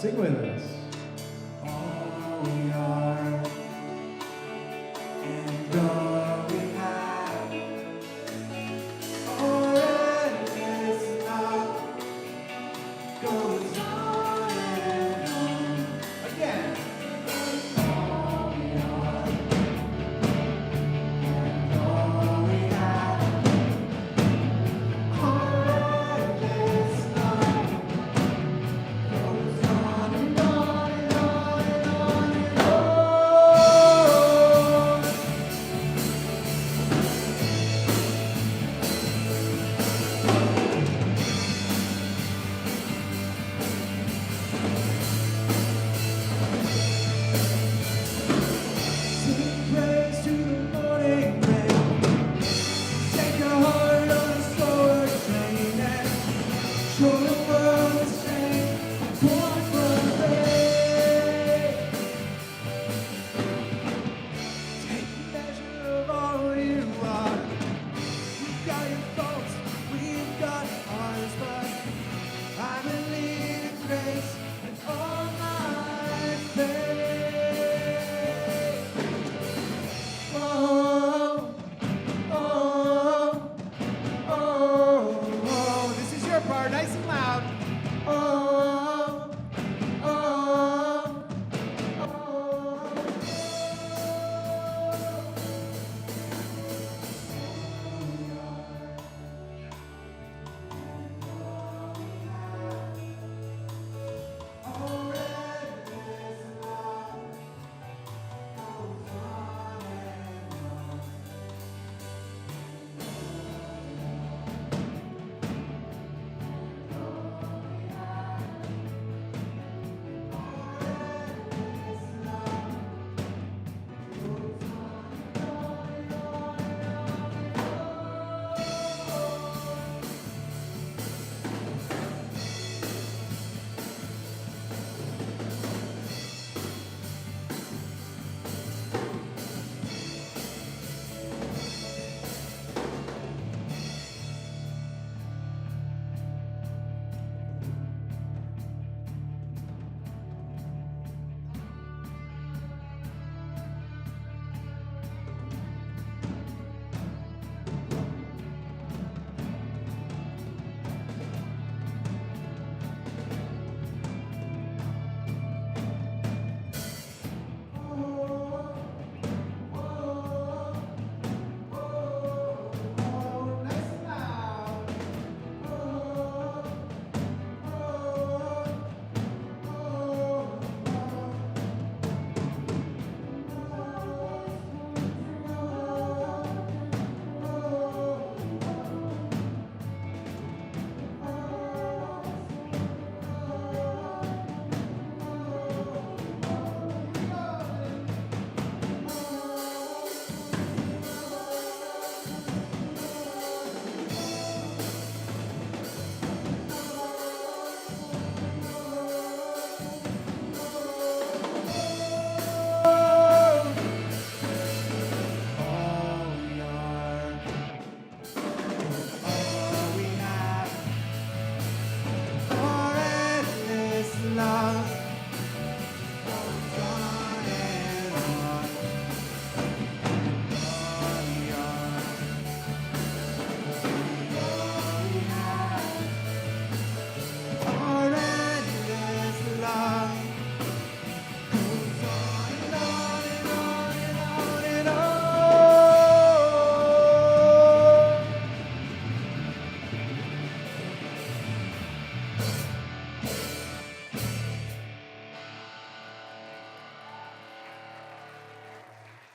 Sing with us. All we are and all we have, our endless love goes on and on. Again. All we are and all we have, our endless love goes on and on and on and on and on. Sing praise to the morning rain. Take your heart on a slower train and show the world the strength born from faith. Take measure of all you are. You've got your faults, we've got ours, but I believe in grace and all my faith. Oh, oh, oh, oh. This is your part, nice and loud. Oh, oh,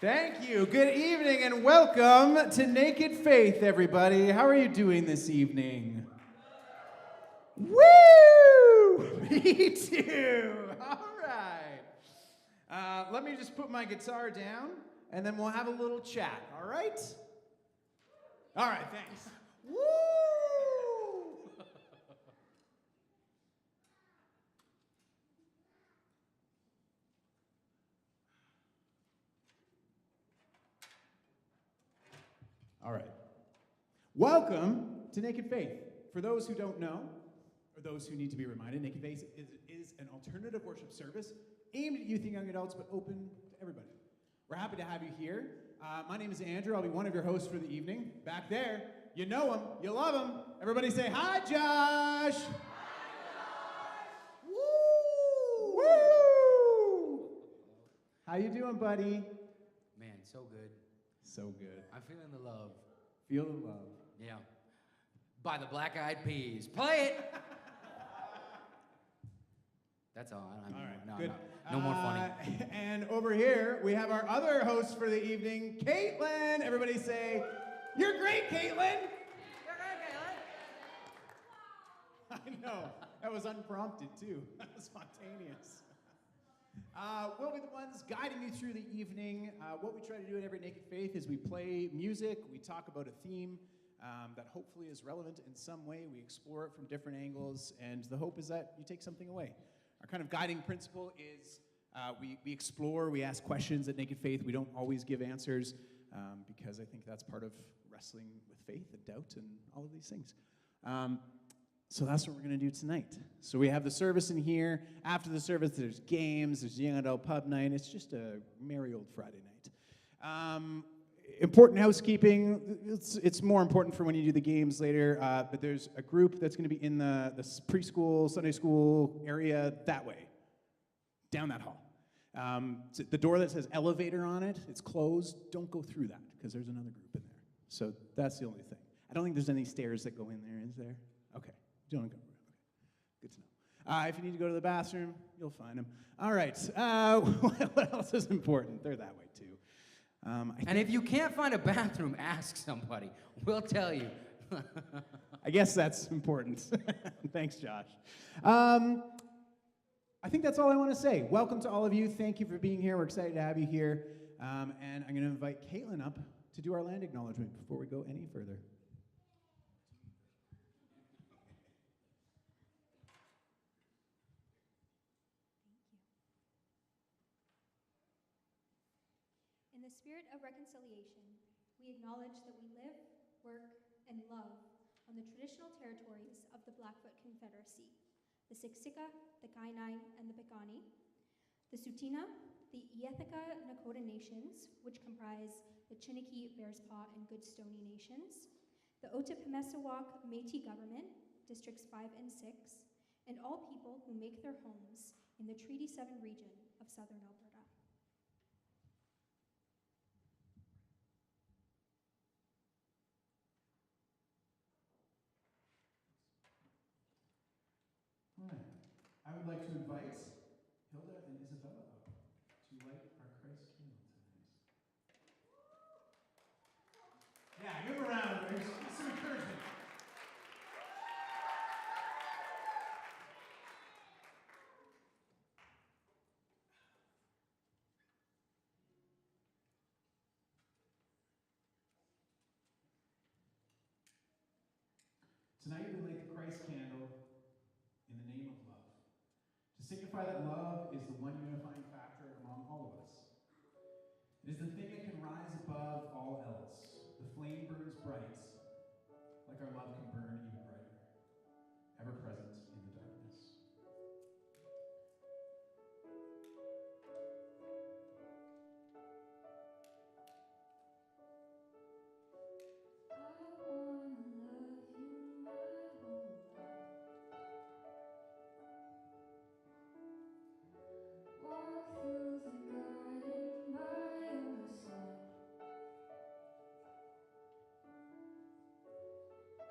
Thank you. Good evening and welcome to Naked Faith, everybody. How are you doing this evening? Woo! Me too. All right. Let me just put my guitar down and then we'll have a little chat, all right? All right, thanks. Woo! All right. Welcome to Naked Faith. For those who don't know, or those who need to be reminded, Naked Faith is an alternative worship service aimed at youth and young adults, but open to everybody. We're happy to have you here. My name is Andrew. I'll be one of your hosts for the evening. Back there, you know him, you love him. Everybody say, hi, Josh! Woo! Woo! How you doing, buddy? Man, so good. So good. I'm feeling the love. Feel the love. Yeah. By the Black Eyed Peas. Play it! That's all. I don't All have right, no, good. no more funny. And over here, we have our other host for the evening, Caitlin. Everybody say, you're great, Caitlin! You're great, I know. That was unprompted, too. That was spontaneous. We'll be the ones guiding you through the evening. What we try to do at Every Naked Faith is we play music, we talk about a theme that hopefully is relevant in some way. We explore it from different angles, and the hope is that you take something away. Our kind of guiding principle is we explore, we ask questions at Naked Faith. We don't always give answers because I think that's part of wrestling with faith and doubt and all of these things. So that's what we're going to do tonight. So we have the service in here. After the service, there's games, there's young adult pub night. It's just a merry old Friday night. Important housekeeping. It's more important for when you do the games later, but there's a group that's going to be in the preschool, Sunday school area that way, down that hall. So the door that says elevator on it, it's closed. Don't go through that because there's another group in there. So that's the only thing. I don't think there's any stairs that go in there, is there? Okay. Don't go. Okay. Good to know. If you need to go to the bathroom, you'll find them. All right. What else is important? They're that way too. And if you can't find a bathroom, ask somebody. We'll tell you. I guess that's important. Thanks, Josh. I think that's all I want to say. Welcome to all of you. Thank you for being here. We're excited to have you here. And I'm going to invite Caitlin up to do our land acknowledgement before we go any further. In the spirit of reconciliation, we acknowledge that we live, work, and love on the traditional territories of the Blackfoot Confederacy, the Siksika, the Kainai, and the Piikani, the Tsuut'ina, the Iyethika Nakota Nations, which comprise the Chiniki, Bearspaw, and Goodstoney Nations, the Otipemisiwak Métis Government, Districts 5 and 6, and all people who make their homes in the Treaty 7 region of southern Alberta. I would like to invite Hilda and Isabella up to light our Christ candle tonight. Yeah, give them a round. There's some encouragement. Tonight we light the Christ candle in the name of love, to signify that love is the one unifying factor among all of us. It is the thing that can rise above all else. The flame burns bright, like our love can burn even brighter, ever present in the darkness.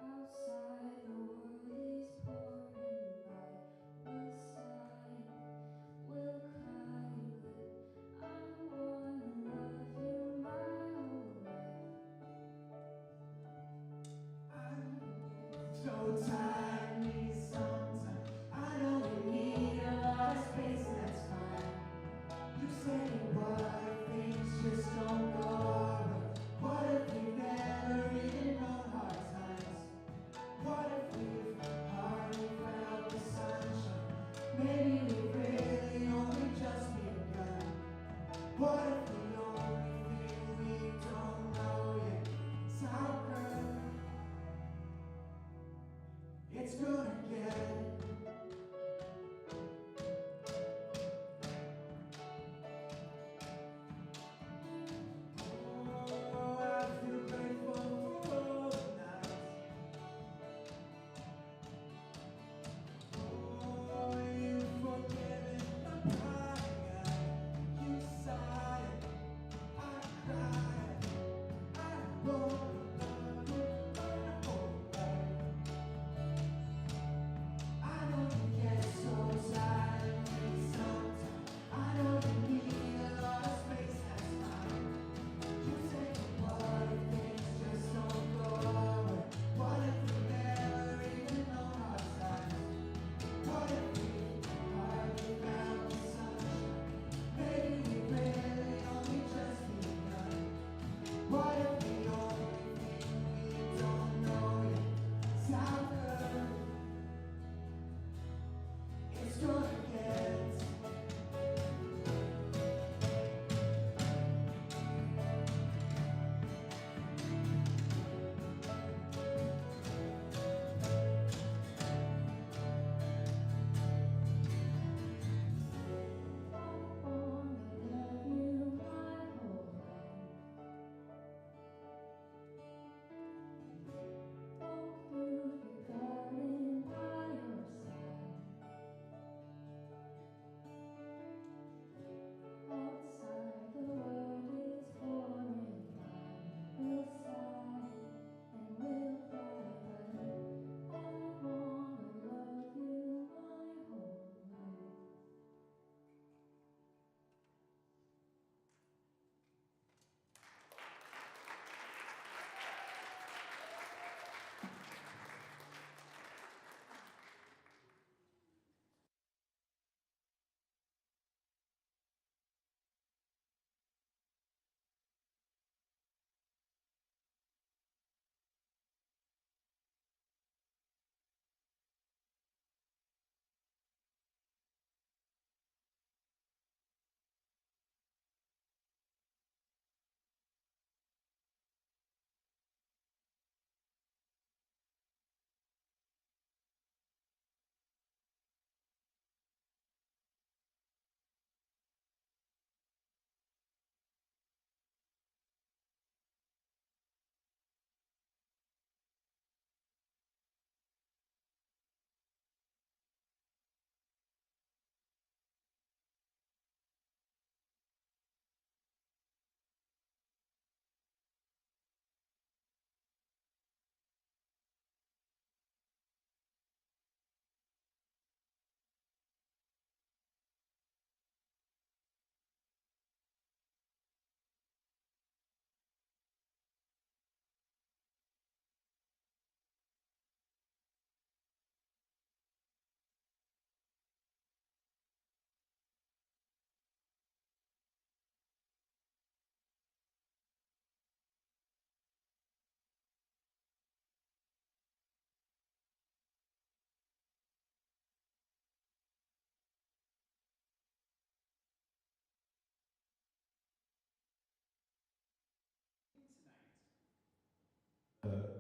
I'll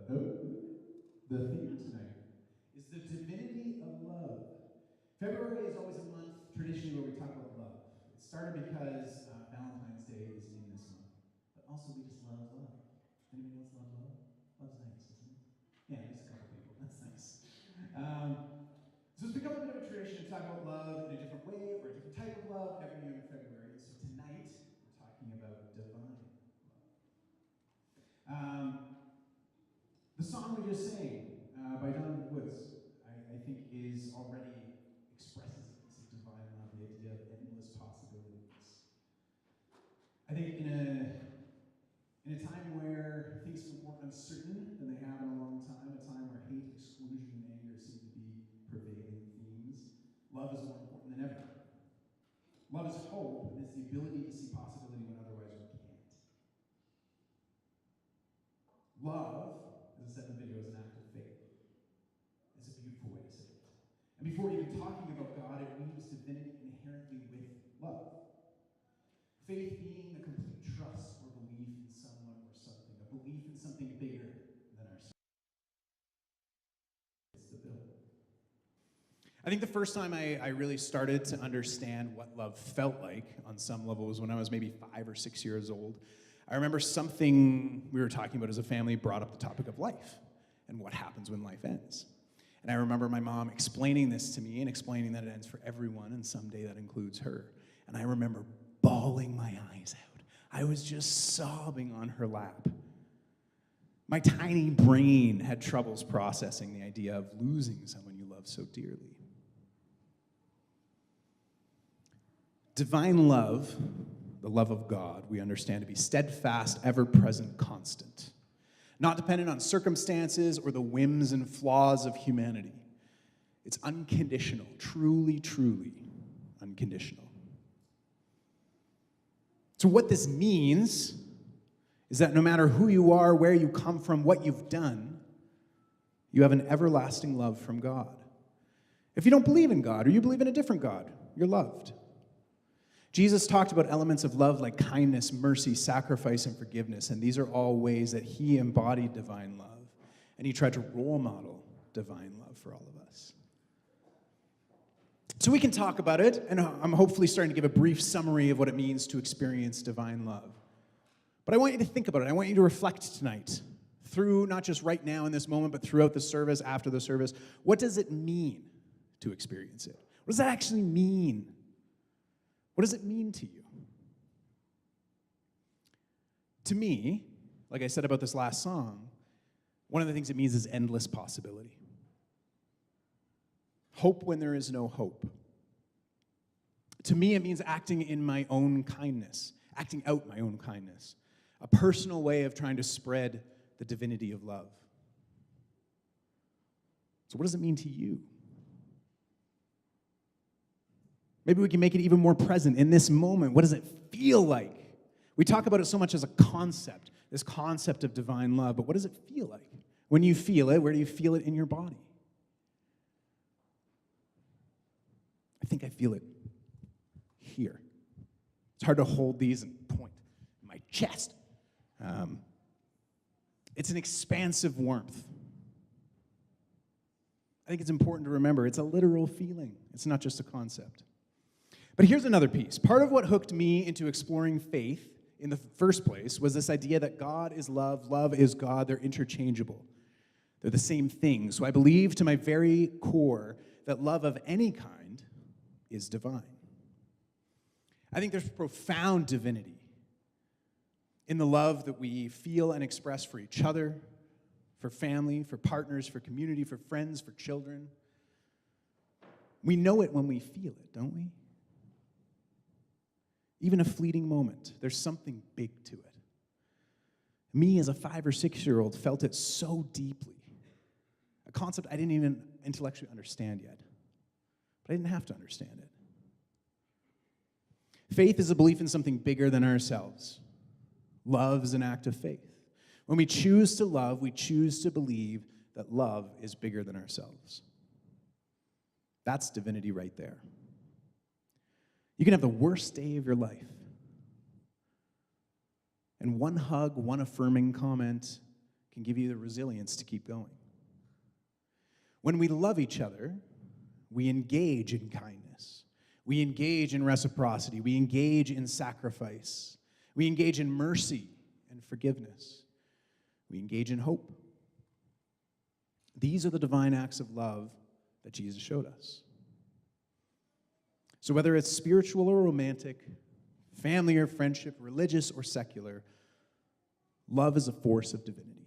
the theme tonight is the divinity of love. February is always a month, traditionally, where we talk about love. It started because Valentine's Day is in this month, but also we just love love. Anybody else love love? Love's nice, isn't it? Yeah, at least a couple people. That's nice. So it's become a bit of a tradition to talk about love in a different way or a different type of love every year in February. So tonight, we're talking about divine love. The song we just sang by Donovan, I think already expresses a piece of divine love, the idea of endless possibilities. I think in a time where things feel more uncertain than they have in a long time, a time where hate, exclusion, and anger seem to be prevailing themes, love is more important than ever. Love is hope, and it's the ability to see possibility when otherwise we can't. Love, as I said in the video, is an act of faith. It's a beautiful way to say it. And before even talking about God, it weaves divinity inherently with love. Faith being the complete trust or belief in someone or something, a belief in something bigger than ourselves. It's the bill. I think the first time I really started to understand what love felt like on some level was when I was maybe 5 or 6 years old. I remember something we were talking about as a family brought up the topic of life and what happens when life ends. And I remember my mom explaining this to me and explaining that it ends for everyone and someday that includes her. And I remember bawling my eyes out. I was just sobbing on her lap. My tiny brain had troubles processing the idea of losing someone you love so dearly. Divine love, the love of God, we understand to be steadfast, ever-present, constant, not dependent on circumstances or the whims and flaws of humanity. It's unconditional, truly, truly unconditional. So what this means is that no matter who you are, where you come from, what you've done, you have an everlasting love from God. If you don't believe in God or you believe in a different God, you're loved. Jesus talked about elements of love like kindness, mercy, sacrifice, and forgiveness, and these are all ways that he embodied divine love, and he tried to role model divine love for all of us. So we can talk about it, and I'm hopefully starting to give a brief summary of what it means to experience divine love. But I want you to think about it. I want you to reflect tonight, through not just right now in this moment, but throughout the service, after the service. What does it mean to experience it? What does that actually mean? What does it mean to you? To me, like I said about this last song, one of the things it means is endless possibility. Hope when there is no hope. To me, it means acting in my own kindness, acting out my own kindness, a personal way of trying to spread the divinity of love. So what does it mean to you? Maybe we can make it even more present in this moment. What does it feel like? We talk about it so much as a concept, this concept of divine love, but what does it feel like? When you feel it, where do you feel it in your body? I think I feel it here. It's hard to hold these and point in my chest. It's an expansive warmth. I think it's important to remember it's a literal feeling. It's not just a concept. But here's another piece. Part of what hooked me into exploring faith in the first place was this idea that God is love, love is God, they're interchangeable. They're the same thing. So I believe to my very core that love of any kind is divine. I think there's profound divinity in the love that we feel and express for each other, for family, for partners, for community, for friends, for children. We know it when we feel it, don't we? Even a fleeting moment, there's something big to it. Me, as a 5 or 6-year-old, felt it so deeply. A concept I didn't even intellectually understand yet. But I didn't have to understand it. Faith is a belief in something bigger than ourselves. Love is an act of faith. When we choose to love, we choose to believe that love is bigger than ourselves. That's divinity right there. You can have the worst day of your life, and one hug, one affirming comment can give you the resilience to keep going. When we love each other, we engage in kindness. We engage in reciprocity. We engage in sacrifice. We engage in mercy and forgiveness. We engage in hope. These are the divine acts of love that Jesus showed us. So whether it's spiritual or romantic, family or friendship, religious or secular, love is a force of divinity.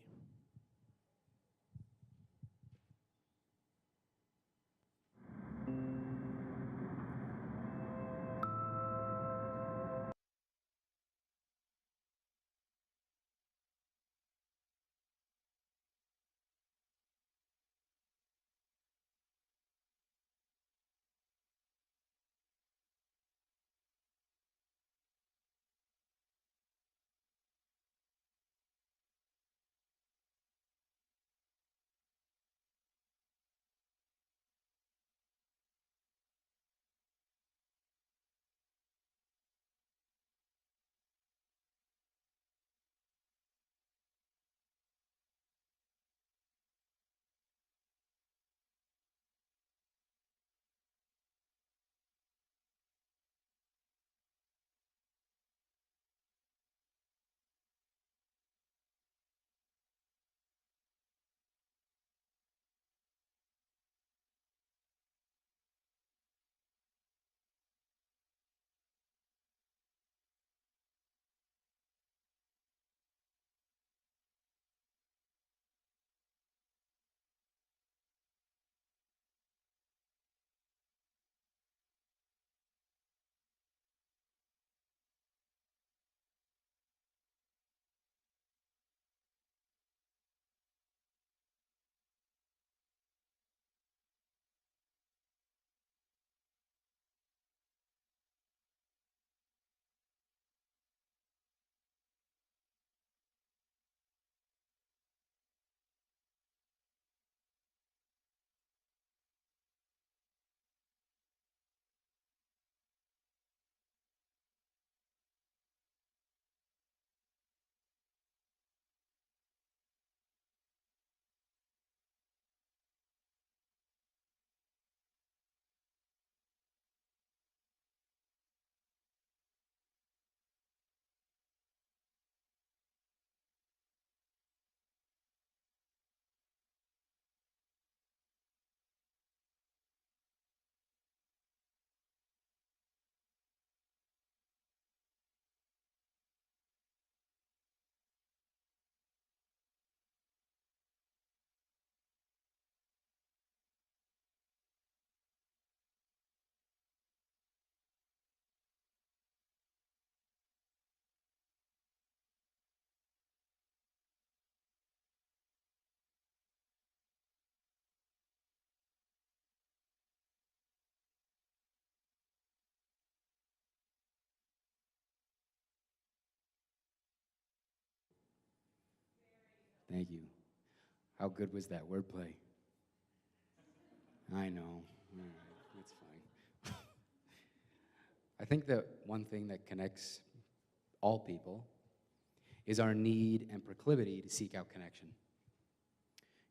Thank you. How good was that wordplay? I know. All right, it's fine. I think that one thing that connects all people is our need and proclivity to seek out connection.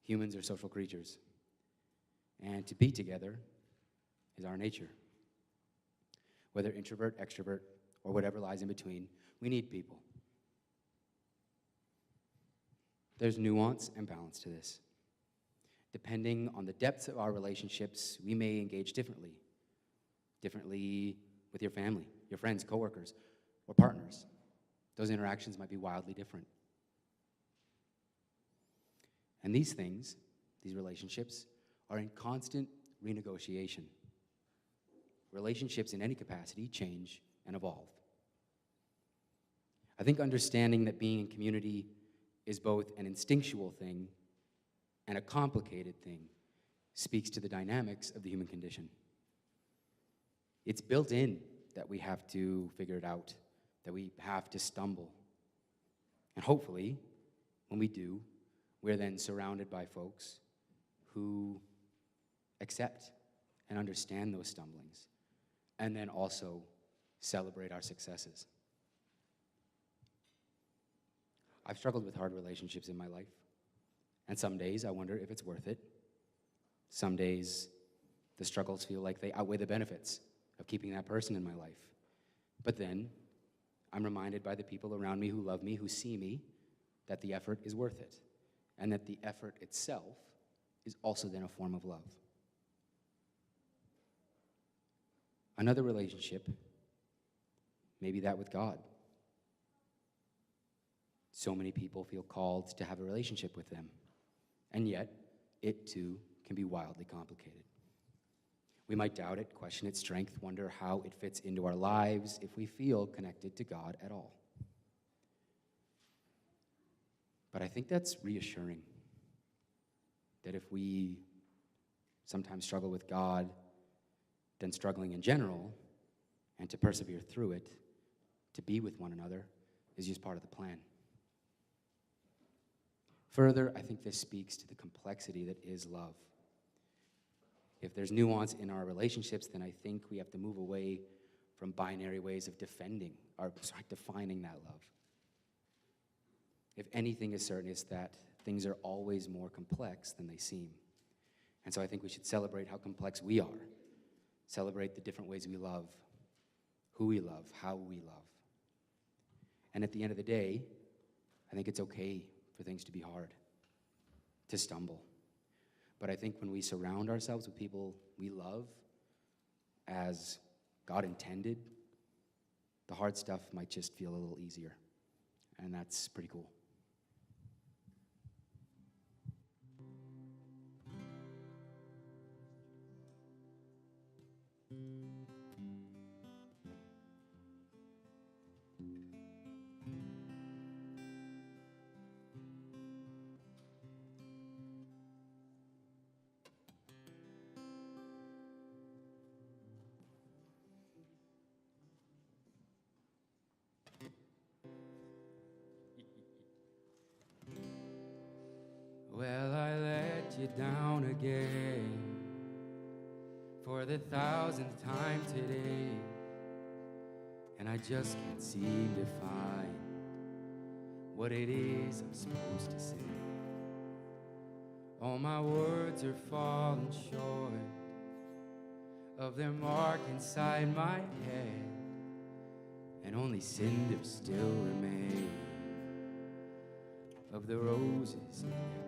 Humans are social creatures, and to be together is our nature. Whether introvert, extrovert, or whatever lies in between, we need people. There's nuance and balance to this. Depending on the depths of our relationships, we may engage differently. Differently with your family, your friends, coworkers, or partners. Those interactions might be wildly different. And these things, these relationships, are in constant renegotiation. Relationships in any capacity change and evolve. I think understanding that being in community is both an instinctual thing and a complicated thing speaks to the dynamics of the human condition. It's built in that we have to figure it out, that we have to stumble. And hopefully, when we do, we're then surrounded by folks who accept and understand those stumblings, and then also celebrate our successes. I've struggled with hard relationships in my life. And some days I wonder if it's worth it. Some days the struggles feel like they outweigh the benefits of keeping that person in my life. But then I'm reminded by the people around me who love me, who see me, that the effort is worth it, and that the effort itself is also then a form of love. Another relationship, maybe that with God. So many people feel called to have a relationship with them, and yet it too can be wildly complicated. We might doubt it, question its strength, wonder how it fits into our lives if we feel connected to God at all. But I think that's reassuring, that if we sometimes struggle with God, then struggling in general, and to persevere through it, to be with one another, is just part of the plan. Further, I think this speaks to the complexity that is love. If there's nuance in our relationships, then I think we have to move away from binary ways of defining that love. If anything is certain, it's that things are always more complex than they seem. And so I think we should celebrate how complex we are. Celebrate the different ways we love, who we love, how we love. And at the end of the day, I think it's okay for things to be hard, to stumble. But I think when we surround ourselves with people we love as God intended, the hard stuff might just feel a little easier. And that's pretty cool. Well, I let you down again for the 1,000th time today, and I just can't seem to find what it is I'm supposed to say. All my words are falling short of their mark inside my head, and only cinders still remain of the roses in their beds.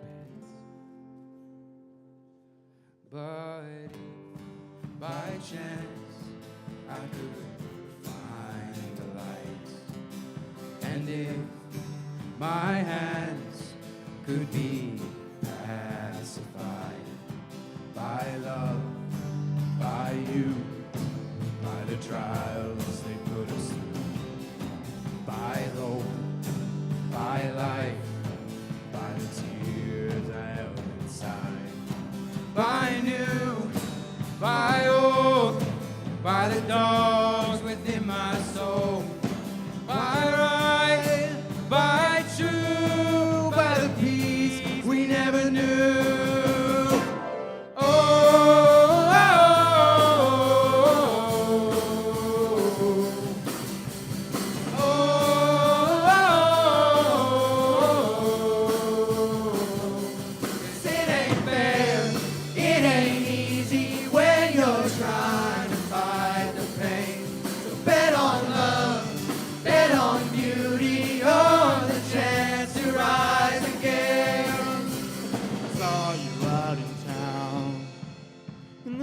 But if by chance I could find the light, and if my hands could be pacified by love, by you, by the trials they put us through, by hope, by life, by the tears I held inside, by new, by old, by the dogs within my soul, by right, by true, by the peace we never knew.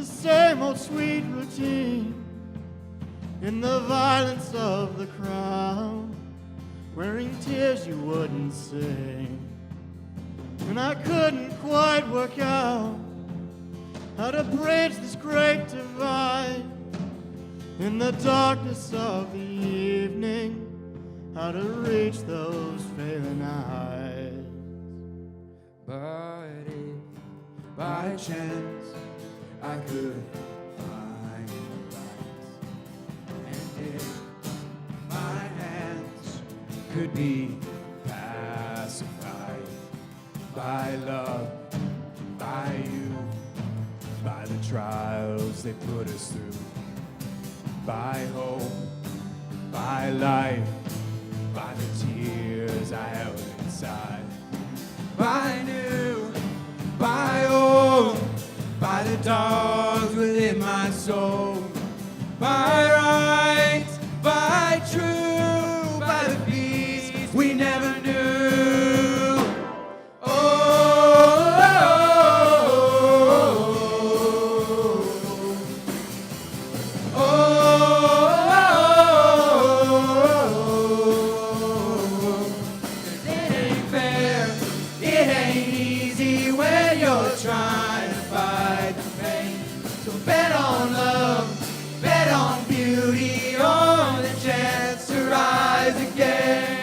Same old sweet routine, in the violence of the crowd, wearing tears you wouldn't sing. And I couldn't quite work out how to bridge this great divide in the darkness of the evening, how to reach those failing eyes. But if by chance I could find the light, and if my hands could be pacified by love, by you, by the trials they put us through, by hope, by life, by the tears I held inside, by new, by the dogs within my soul, by right, by true, by the peace we never knew. Oh, oh, oh, 'cause it ain't fair, it ain't easy when you're trying to fight the pain. So bet on love, bet on beauty, on the chance to rise again.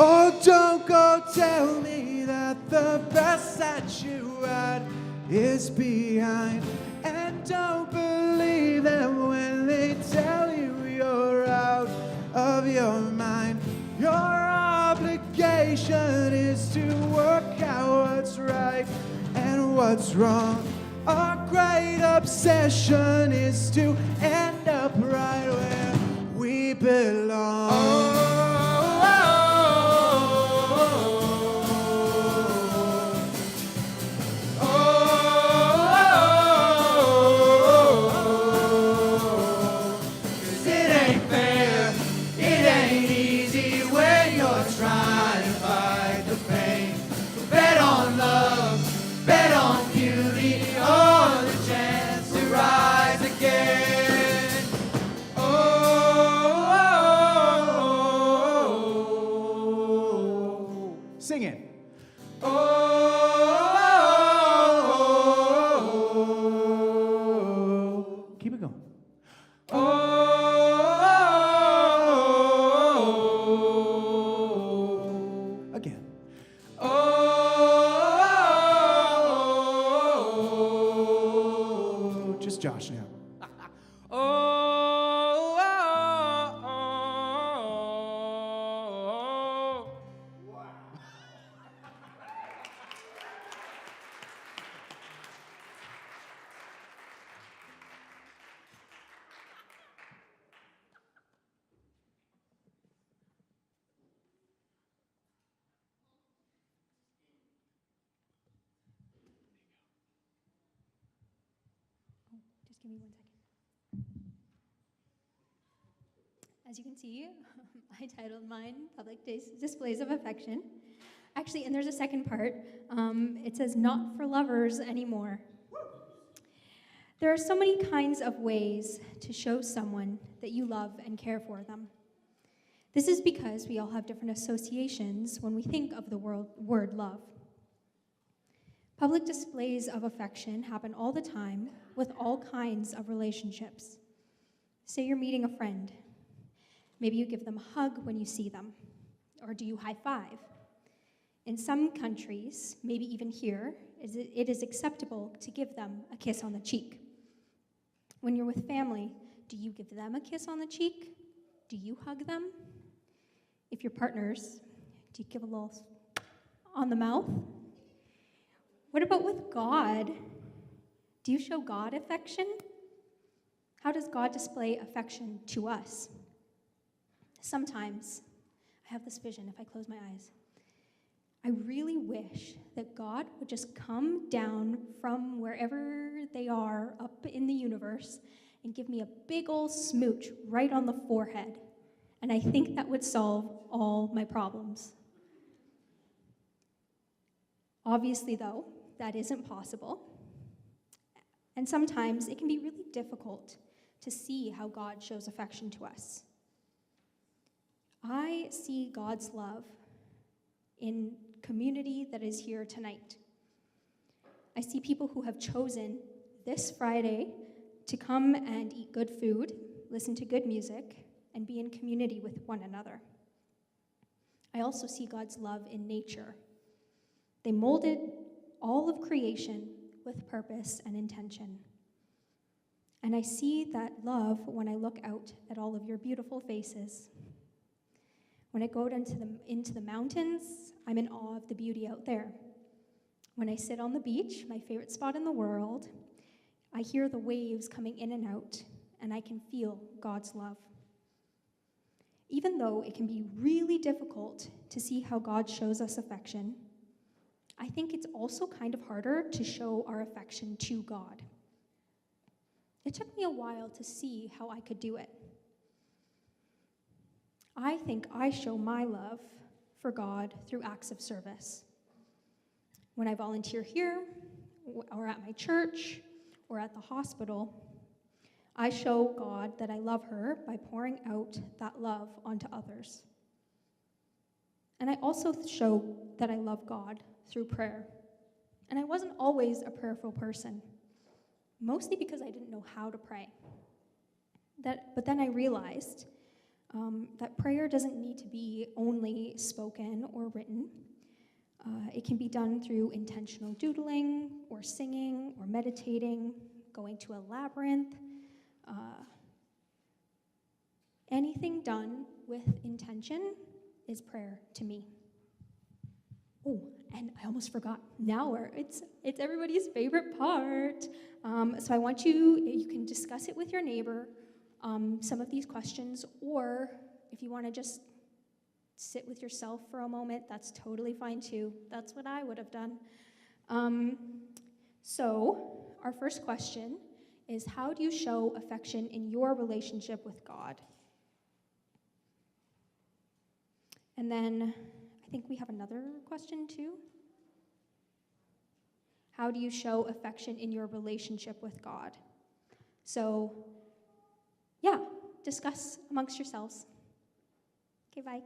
Oh, don't go tell me that the best that you had is behind. And don't believe them when they tell you you're out of your mind. Your obligation is to work out what's right and what's wrong. Our great obsession is to end up right where we belong. Oh, oh, oh, 'cause it ain't fair, it ain't easy when you're trying to fight the pain. So bet on love, bet on beauty, on the chance to rise again. Oh, Sing it. Keep it going. Again. Just Josh now. Just give me 1 second. As you can see, I titled mine Public Displays of Affection. Actually, and there's a second part. It says, not for lovers anymore. There are so many kinds of ways to show someone that you love and care for them. This is because we all have different associations when we think of the word love. Public displays of affection happen all the time with all kinds of relationships. Say you're meeting a friend. Maybe you give them a hug when you see them, or do you high five? In some countries, maybe even here, it is acceptable to give them a kiss on the cheek. When you're with family, do you give them a kiss on the cheek? Do you hug them? If you're partners, do you give a little on the mouth? What about with God? Do you show God affection? How does God display affection to us? Sometimes, I have this vision if I close my eyes. I really wish that God would just come down from wherever they are up in the universe and give me a big old smooch right on the forehead. And I think that would solve all my problems. Obviously, though, that isn't possible. And sometimes it can be really difficult to see how God shows affection to us. I see God's love in community that is here tonight. I see people who have chosen this Friday to come and eat good food, listen to good music, and be in community with one another. I also see God's love in nature. They molded all of creation with purpose and intention. And I see that love when I look out at all of your beautiful faces. When I go into the mountains, I'm in awe of the beauty out there. When I sit on the beach, my favorite spot in the world, I hear the waves coming in and out, and I can feel God's love. Even though it can be really difficult to see how God shows us affection, I think it's also kind of harder to show our affection to God. It took me a while to see how I could do it. I think I show my love for God through acts of service. When I volunteer here, or at my church, or at the hospital, I show God that I love her by pouring out that love onto others. And I also show that I love God through prayer. And I wasn't always a prayerful person, mostly because I didn't know how to pray. But then I realized that prayer doesn't need to be only spoken or written. It can be done through intentional doodling, or singing, or meditating, going to a labyrinth. Anything done with intention is prayer to me. Oh, and I almost forgot. Now it's everybody's favorite part. So I want you can discuss it with your neighbor, some of these questions, or if you want to just sit with yourself for a moment, that's totally fine too. That's what I would have done. So our first question is, how do you show affection in your relationship with God? And then I think we have another question too. How do you show affection in your relationship with God? So, yeah, discuss amongst yourselves. Okay, bye.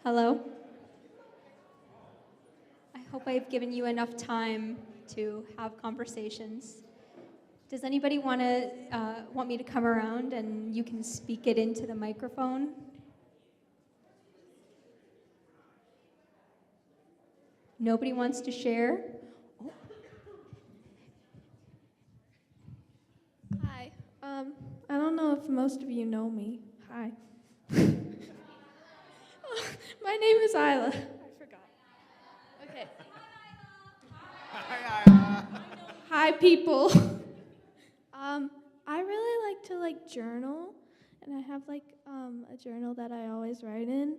Hello? I hope I've given you enough time to have conversations. Does anybody want me to come around and you can speak it into the microphone? Nobody wants to share? Hi. I don't know if most of you know me. Hi. My name is Isla. I forgot. Okay. Hi, people. I really like to journal, and I have a journal that I always write in.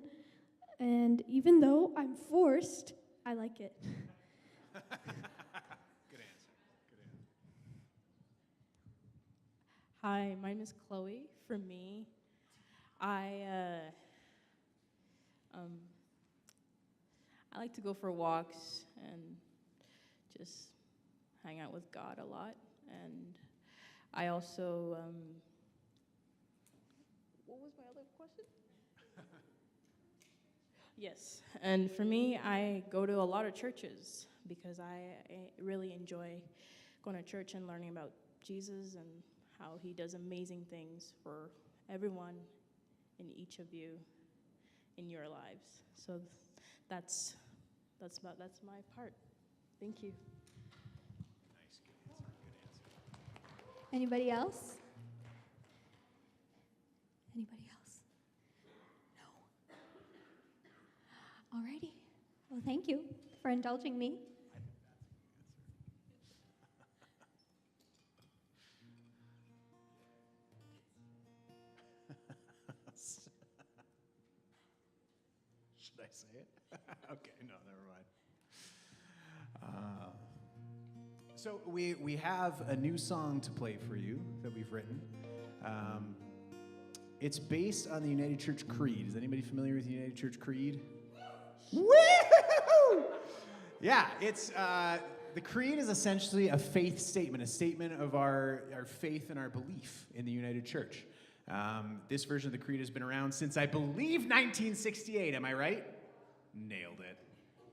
And even though I'm forced, I like it. Good answer. Hi, my name is Chloe. For me, I like to go for walks and just hang out with God a lot. And I also, what was my other question? Yes, and for me, I go to a lot of churches because I really enjoy going to church and learning about Jesus and how he does amazing things for everyone and each of you in your lives. So that's my part. Thank you. Nice, good answer. Anybody else? Anybody else? No. Alrighty. Well, thank you for indulging me. Should I say it? Okay, no, never mind. So we have a new song to play for you that we've written. It's based on the United Church Creed. Is anybody familiar with the United Church Creed? Woo! Yeah, it's the creed is essentially a faith statement, a statement of our faith and our belief in the United Church. This version of the creed has been around since, I believe, 1968. Am I right? Nailed it.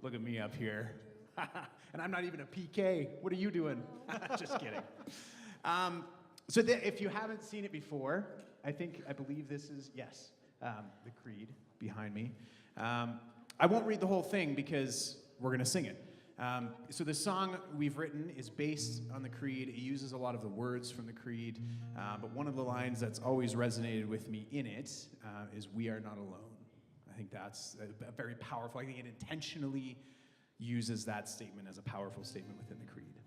Look at me up here. And I'm not even a PK. What are you doing? Just kidding. So if you haven't seen it before, I believe this is, yes, the creed behind me. I won't read the whole thing because we're going to sing it. So the song we've written is based on the creed. It uses a lot of the words from the creed, but one of the lines that's always resonated with me in it is "We are not alone." I think that's a very powerful. I think it intentionally uses that statement as a powerful statement within the creed.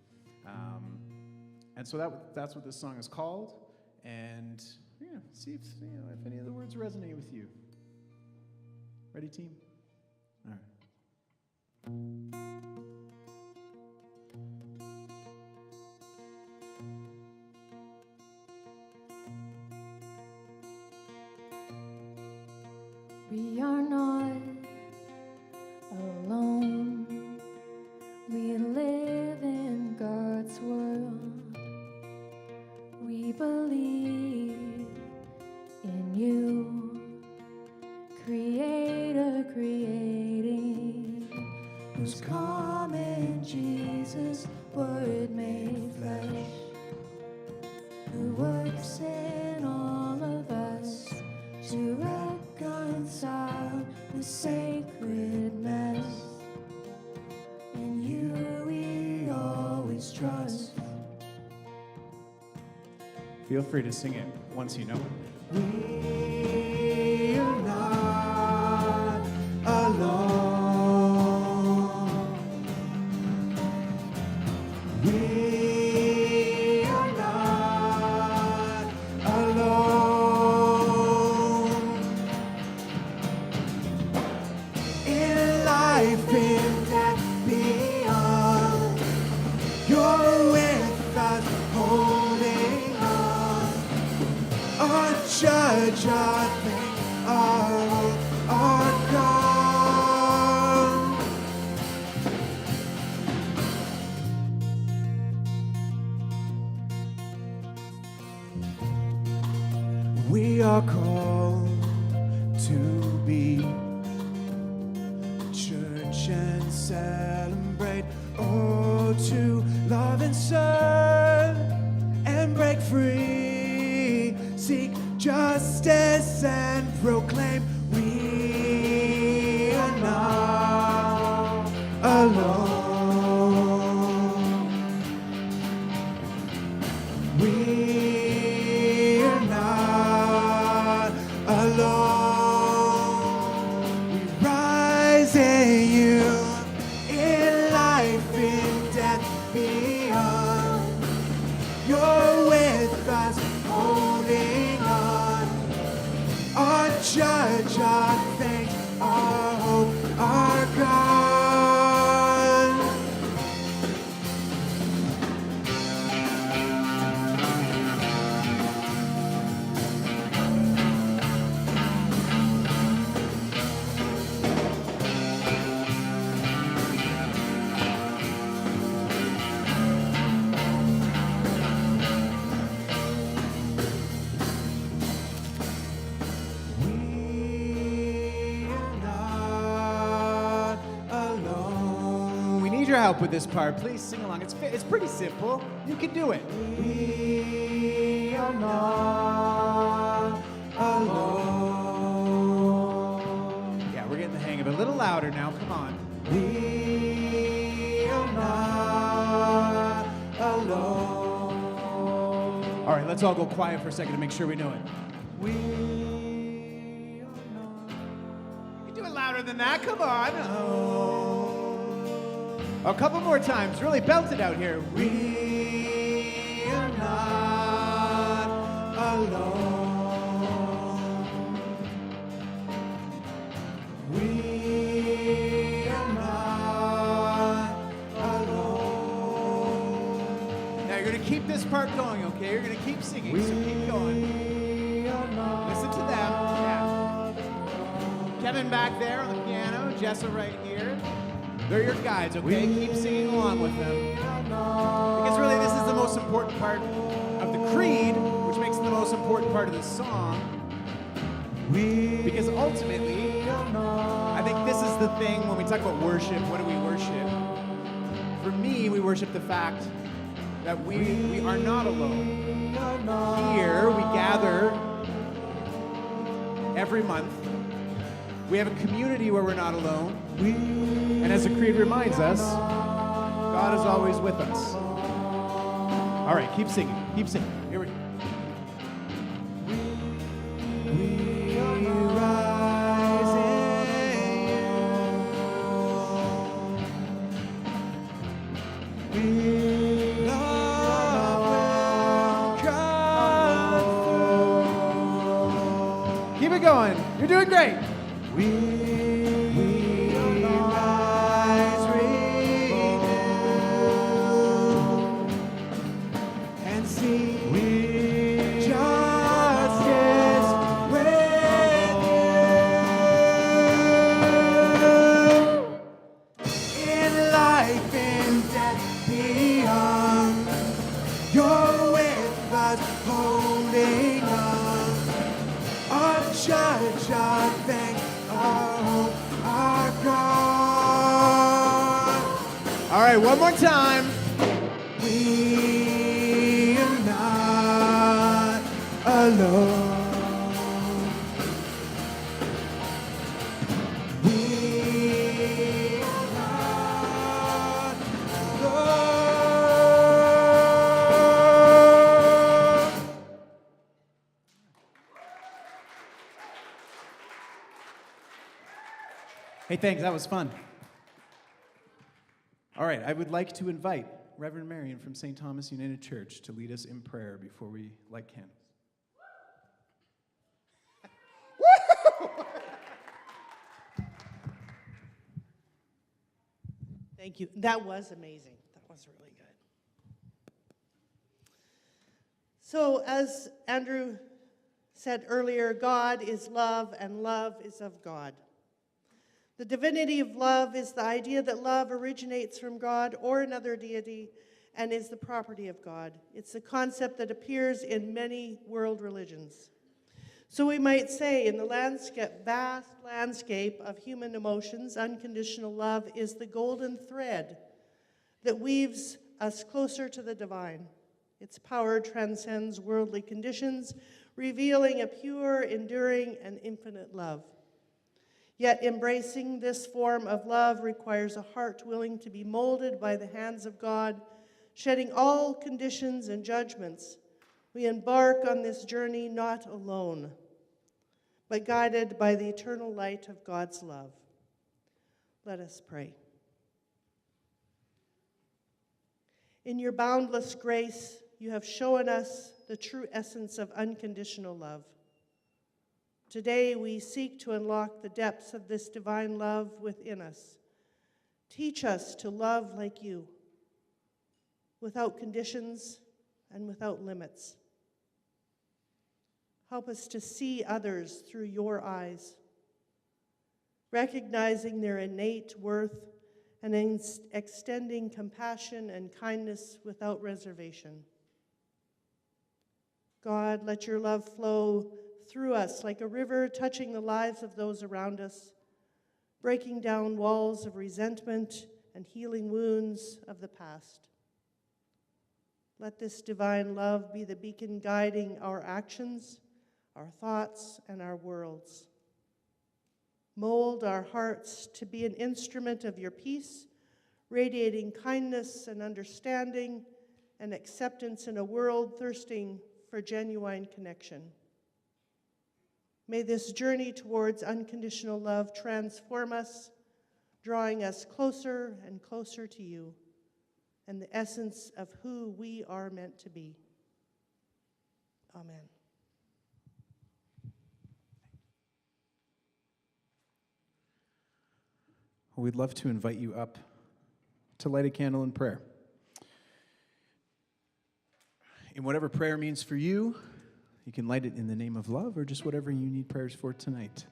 And so that's what this song is called. And yeah, see if any of the words resonate with you. Ready, team? All right. We are not alone. We live in God's world. We believe in you, Creator creating, who's come in Jesus, Word made flesh, who works in all of us to reconcile the sacred mess. In you we always trust. Feel free to sing it once you know it. We are not alone. We are not alone. In life, in death, beyond, you're with us, holding on. Our judge, our king, our God. We are called to be celebrate. Oh, to love and serve and break free. Seek justice and proclaim we are not alone. We are not alone. We rise in you, in life, in death, beyond. You're with us, holding on. Our judge, our fate, our hope, our God. We are not alone. We need your help with this part. Please sing along. It's pretty simple. You can do it. We are not alone. Yeah, we're getting the hang of it. A little louder now. Come on. We are not alone. All right, let's all go quiet for a second to make sure we know it. We are not You can do it louder than that. Come on. A couple more times. Really belt it out here. We are not alone. We are not alone. Now you're going to keep this part going, okay? You're going to keep singing, so keep going. We are not Listen to them. Yeah. Kevin back there on the piano, Jessa right here. They're your guides, okay? Keep singing along with them. Because really, this is the most important part of the creed, which makes it the most important part of the song. Because ultimately, I think this is the thing when we talk about worship. What do we worship? For me, we worship the fact that we are not alone. Here, we gather every month. We have a community where we're not alone. And as the creed reminds us, God is always with us. All right, keep singing. Keep singing. Here we go. We rise in you. Love will come through. Keep it going. You're doing great. We rise renewed and see justice with you. In life, in death, beyond. You're with us, holding on. Our judge, our thank, our hope, our God. All right, one more time. We are not alone. We are not alone. Hey, thanks. That was fun. All right, I would like to invite Reverend Marion from St. Thomas United Church to lead us in prayer before we light candles. Thank you. That was amazing. That was really good. So, as Andrew said earlier, God is love, and love is of God. The divinity of love is the idea that love originates from God or another deity and is the property of God. It's a concept that appears in many world religions. So we might say, in the vast landscape of human emotions, unconditional love is the golden thread that weaves us closer to the divine. Its power transcends worldly conditions, revealing a pure, enduring, and infinite love. Yet embracing this form of love requires a heart willing to be molded by the hands of God, shedding all conditions and judgments. We embark on this journey not alone, but guided by the eternal light of God's love. Let us pray. In your boundless grace, you have shown us the true essence of unconditional love. Today, we seek to unlock the depths of this divine love within us. Teach us to love like you, without conditions and without limits. Help us to see others through your eyes, recognizing their innate worth and extending compassion and kindness without reservation. God, let your love flow through us like a river touching the lives of those around us, breaking down walls of resentment and healing wounds of the past. Let this divine love be the beacon guiding our actions, our thoughts, and our worlds. Mold our hearts to be an instrument of your peace, radiating kindness and understanding and acceptance in a world thirsting for genuine connection. May this journey towards unconditional love transform us, drawing us closer and closer to you and the essence of who we are meant to be. Amen. We'd love to invite you up to light a candle in prayer. In whatever prayer means for you, you can light it in the name of love or just whatever you need prayers for tonight.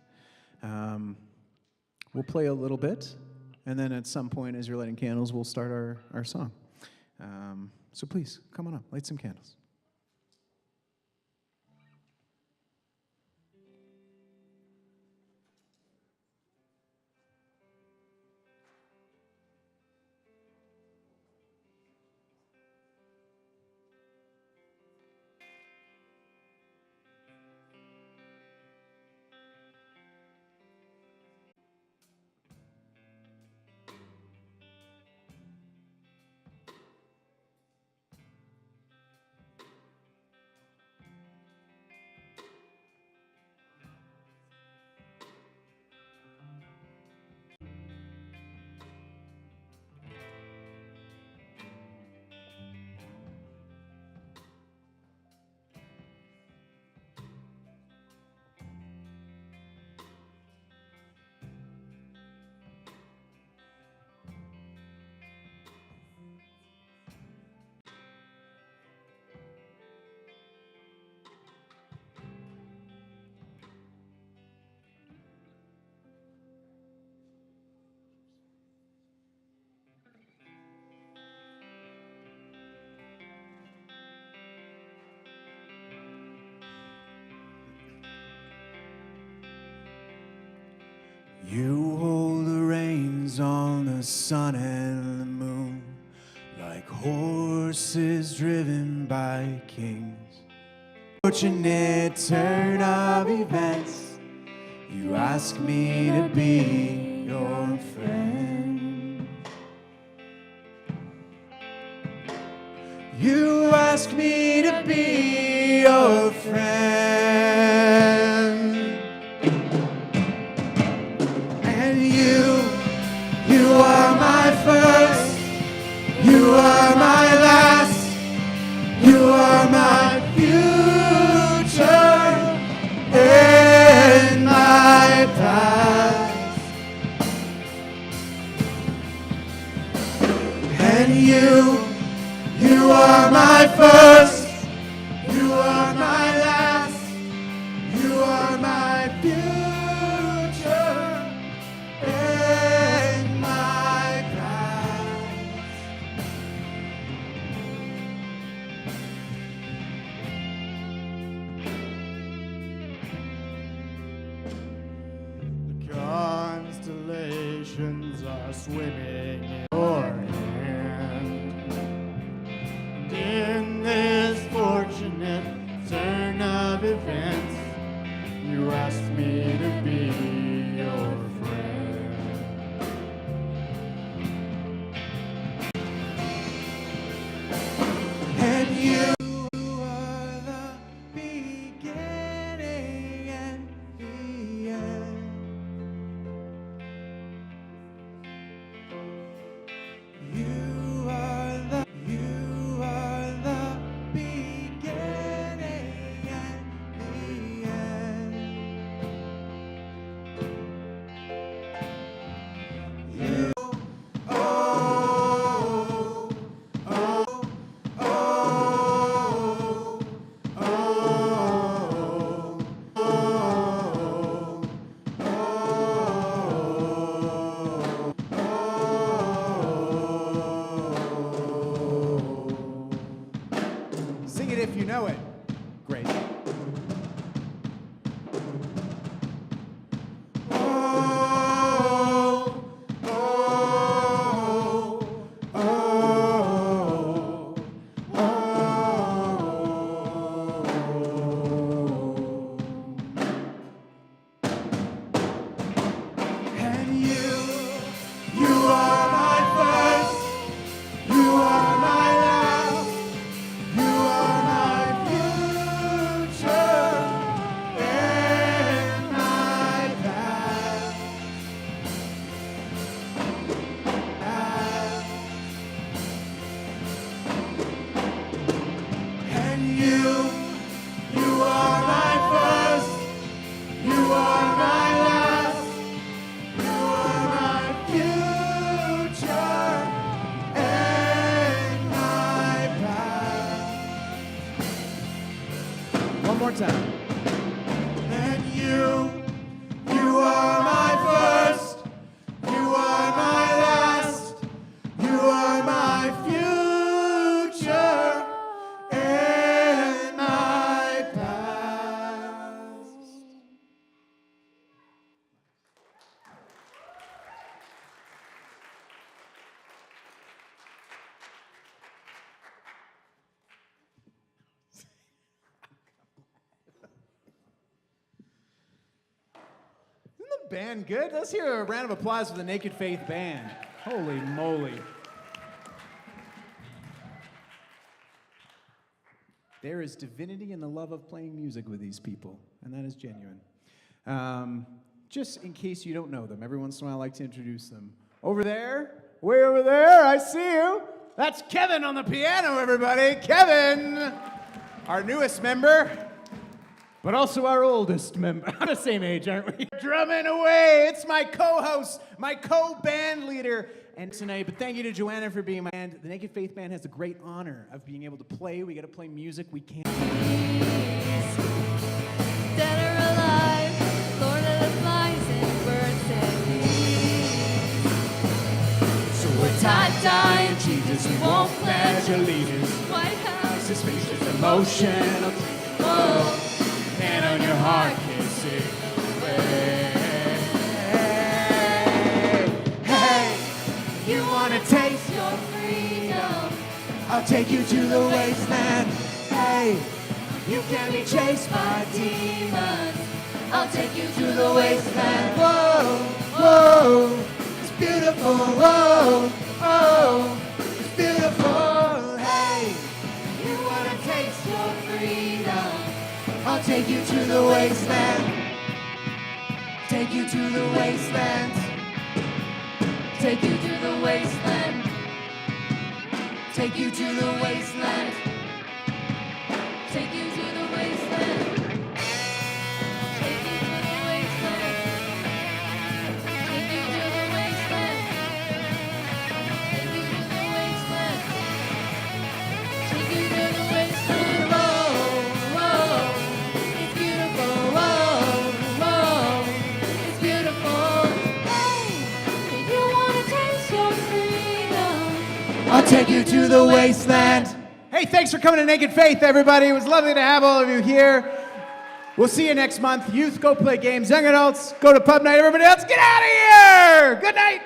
We'll play a little bit, and then at some point as you're lighting candles, we'll start our song. So please, come on up, light some candles. You hold the reins on the sun and the moon, like horses driven by kings. Fortunate turn of events, you ask me to be your friend. You ask me to be your friend. You are my first, you are my last, you are my future and my past. And you are my first, you are my last, swimming in your hand. In this fortunate turn of events, you asked me to be your friend. And you are the beginning and the end. You are the beginning and the end. You, oh, oh, oh, oh, oh, Sing it if you know it. Great. and you are my first, you are my last, you are my future and my past. And you are my first, you are my last, you are my future and my past. One more time. And you are my first, you are my last, you are my future and my past. Isn't the band good? Let's hear a round of applause for the Naked Faith Band. Holy moly. There is divinity in the love of playing music with these people, and that is genuine. Just in case you don't know them, every once in a while I like to introduce them. Over there, way over there, I see you. That's Kevin on the piano, everybody. Kevin, our newest member, but also our oldest member. We're the same age, aren't we? Drumming away. It's my co-host, my co-band leader. And tonight, but thank you to Joanna for being my band. The Naked Faith Band has the great honor of being able to play. We get to play music we can't. Dead or alive, Lord of the flies and birds and bees. So we're tie-dye Jesus, we won't pledge allegiance. White House This face is emotional. Whoa, hand on your heart, kiss it away. Hey, you wanna taste your freedom. I'll take you to the wasteland. Hey, you can be chased by demons. I'll take you to the wasteland. Whoa, whoa, it's beautiful. Whoa, oh, it's beautiful. Hey, you wanna taste your freedom? I'll take you to the wasteland. Take you to the wasteland. Take you to the wasteland. Take you to the wasteland. Take you to the wasteland. Take you to the wasteland. Take you to the wasteland. Take you to the wasteland. Take you to the wasteland. Whoa, whoa, it's beautiful. Whoa, whoa, it's beautiful. Hey, you wanna taste your freedom? I'll take you to the wasteland. Hey, thanks for coming to Naked Faith, everybody. It was lovely to have all of you here. We'll see you next month. Youth, go play games. Young adults, go to pub night. Everybody else, get out of here. Good night.